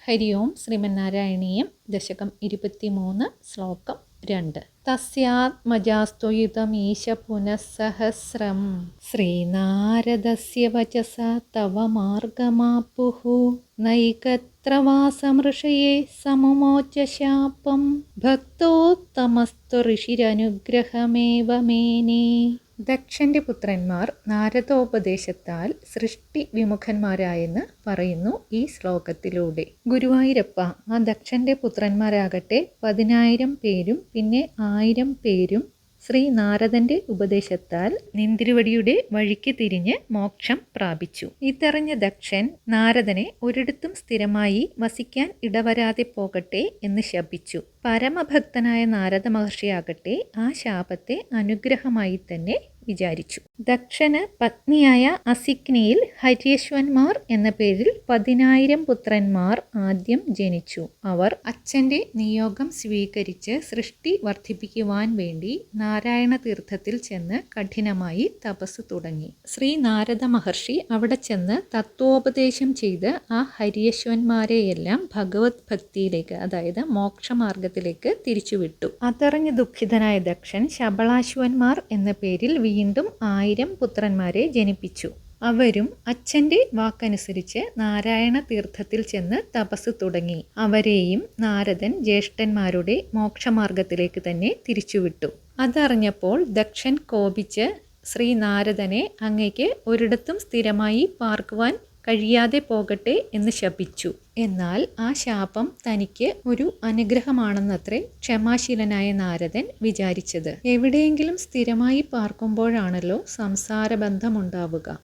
ഹരി ഓം ശ്രീമന്നാരായണീയം ദശകം 23 ശ്ലോകം 2 തസ്യാത്മജാസ്ത്വയുതമീശ പുനഃസഹസ്രം ശ്രീനാരദസ്യ വചസ തവ മാർഗമാപുഃ നൈകത്ര വാസമൃഷയേ സമുമോച ശാപം ഭക്തോത്തമസ്തു ഋഷിരനുഗ്രഹമേവ മേനേ. ദക്ഷന്റെ പുത്രന്മാർ നാരദോപദേശത്താൽ സൃഷ്ടി വിമുഖന്മാരായെന്ന് പറയുന്നു ഈ ശ്ലോകത്തിലൂടെ. ഗുരുവായൂരപ്പ, ആ ദക്ഷന്റെ പുത്രന്മാരാകട്ടെ 10,000 പേരും പിന്നെ 1000 പേരും ശ്രീ നാരദന്റെ ഉപദേശത്താൽ നിന്തിരുവടിയുടെ വഴിക്ക് തിരിഞ്ഞ് മോക്ഷം പ്രാപിച്ചു. ഇതറിഞ്ഞ ദക്ഷൻ നാരദനെ ഒരിടത്തും സ്ഥിരമായി വസിക്കാൻ ഇടവരാതെ പോകട്ടെ എന്ന് ശപിച്ചു. പരമഭക്തനായ നാരദ മഹർഷിയാകട്ടെ ആ ശാപത്തെ അനുഗ്രഹമായി തന്നെ വിചാരിച്ചു. ദക്ഷന് പത്നിയായ അസിക്നിയിൽ ഹര്യശ്വന്മാർ എന്ന പേരിൽ 10,000 പുത്രന്മാർ ആദ്യം ജനിച്ചു. അവർ അച്ഛന്റെ നിയോഗം സ്വീകരിച്ച് സൃഷ്ടി വർദ്ധിപ്പിക്കുവാൻ വേണ്ടി നാരായണ തീർത്ഥത്തിൽ ചെന്ന് കഠിനമായി തപസ് തുടങ്ങി. ശ്രീ നാരദ മഹർഷി അവിടെ ചെന്ന് തത്വോപദേശം ചെയ്ത് ആ ഹര്യശ്വന്മാരെയെല്ലാം ഭഗവത് ഭക്തിയിലേക്ക്, അതായത് മോക്ഷമാർഗത്തിലേക്ക് തിരിച്ചുവിട്ടു. അതറിഞ്ഞ് ദുഃഖിതനായ ദക്ഷൻ ശബളാശ്വന്മാർ എന്ന പേരിൽ വീണ്ടും 1000 പുത്രന്മാരെ ജനിപ്പിച്ചു. അവരും അച്ഛന്റെ വാക്കനുസരിച്ച് നാരായണ തീർത്ഥത്തിൽ ചെന്ന് തപസ് തുടങ്ങി. അവരെയും നാരദൻ ജ്യേഷ്ഠന്മാരുടെ മോക്ഷമാർഗത്തിലേക്ക് തന്നെ തിരിച്ചുവിട്ടു. അതറിഞ്ഞപ്പോൾ ദക്ഷൻ കോപിച്ച് ശ്രീ നാരദനെ അങ്ങേക്ക് ഒരിടത്തും സ്ഥിരമായി പാർക്കുവാൻ കഴിയാതെ പോകട്ടെ എന്ന് ശപിച്ചു. എന്നാൽ ആ ശാപം തനിക്ക് ഒരു അനുഗ്രഹമാണെന്നത്രേ ക്ഷമാശീലനായ നാരദൻ വിചാരിച്ചത്. എവിടെയെങ്കിലും സ്ഥിരമായി പാർക്കുമ്പോഴാണല്ലോ സംസാരബന്ധമുണ്ടാവുക.